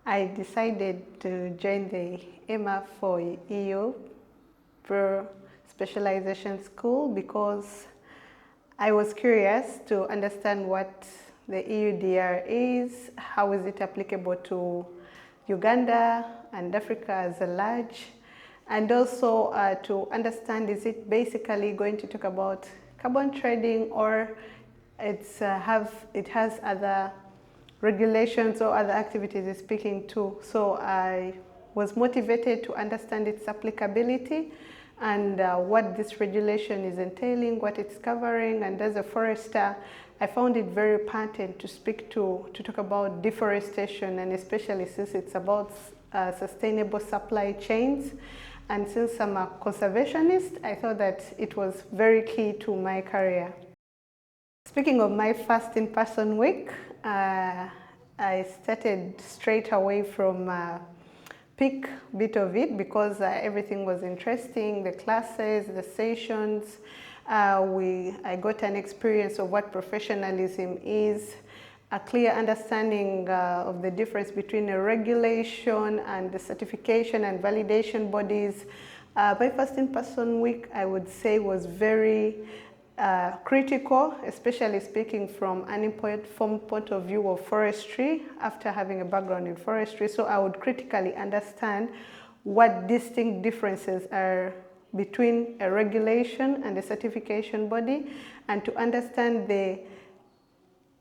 I decided to join the EMA for EU Pro Specialization School because I was curious to understand what the EUDR is, how is it applicable to Uganda and Africa as a large, and also to understand, is it basically going to talk about carbon trading, or it has other regulations or other activities it's speaking to. So I was motivated to understand its applicability and what this regulation is entailing, what it's covering. And as a forester, I found it very pertinent to talk about deforestation, and especially since it's about sustainable supply chains. And since I'm a conservationist, I thought that it was very key to my career. Speaking of my first in-person week, I started straight away from pick bit of it because everything was interesting, the classes, the sessions. I got an experience of what professionalism is, a clear understanding of the difference between a regulation and the certification and validation bodies. My first in-person week, I would say, was very critical, especially speaking from an informed point of view of forestry after having a background in forestry. So I would critically understand what distinct differences are between a regulation and a certification body, and to understand the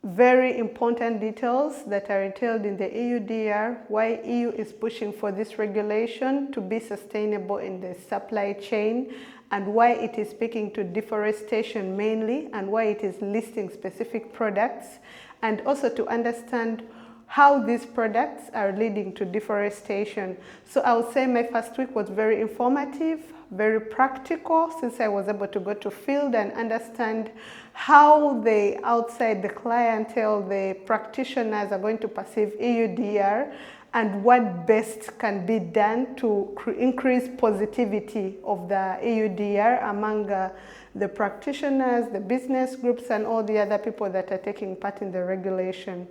very important details that are entailed in the EUDR, why EU is pushing for this regulation to be sustainable in the supply chain, and why it is speaking to deforestation mainly, and why it is listing specific products, and also to understand how these products are leading to deforestation. So I would say my first week was very informative, very practical, since I was able to go to field and understand how the outside, the clientele, the practitioners are going to perceive EUDR, and what best can be done to increase positivity of the EUDR among the practitioners, the business groups, and all the other people that are taking part in the regulation.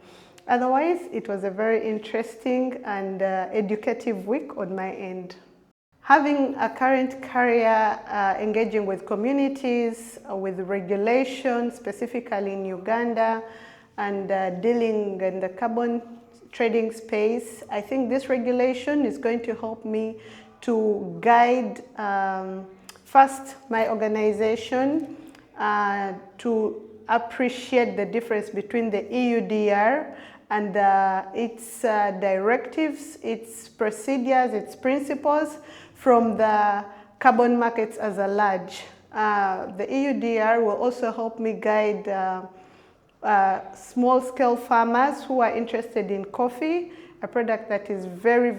Otherwise, it was a very interesting and educative week on my end. Having a current career engaging with communities, with regulation, specifically in Uganda, and dealing in the carbon trading space, I think this regulation is going to help me to guide first my organization to appreciate the difference between the EUDR and its directives, its procedures, its principles from the carbon markets as a large. The EUDR will also help me guide small-scale farmers who are interested in coffee, a product that is very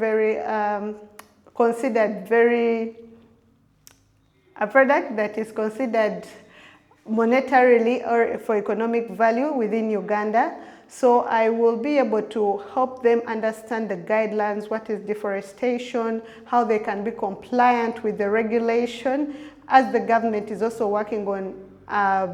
considered monetarily or for economic value within Uganda. So I will be able to help them understand the guidelines, what is deforestation, how they can be compliant with the regulation, as the government is also working on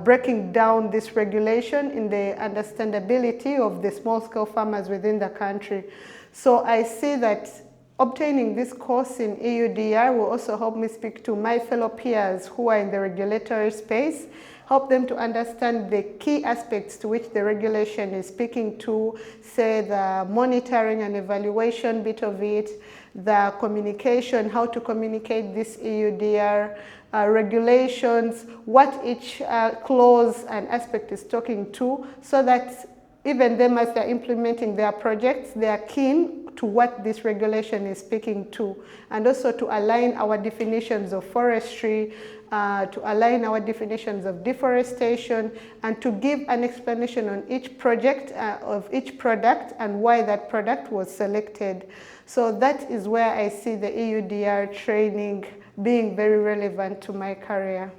breaking down this regulation in the understandability of the small-scale farmers within the country. So I see that obtaining this course in EUDR will also help me speak to my fellow peers who are in the regulatory space, help them to understand the key aspects to which the regulation is speaking to, say the monitoring and evaluation bit of it, the communication, how to communicate this EUDR regulations, what each clause and aspect is talking to, so that even them as they're implementing their projects, they are keen to what this regulation is speaking to, and also to align our definitions of forestry, to align our definitions of deforestation, and to give an explanation on each project of each product and why that product was selected. So that is where I see the EUDR training being very relevant to my career.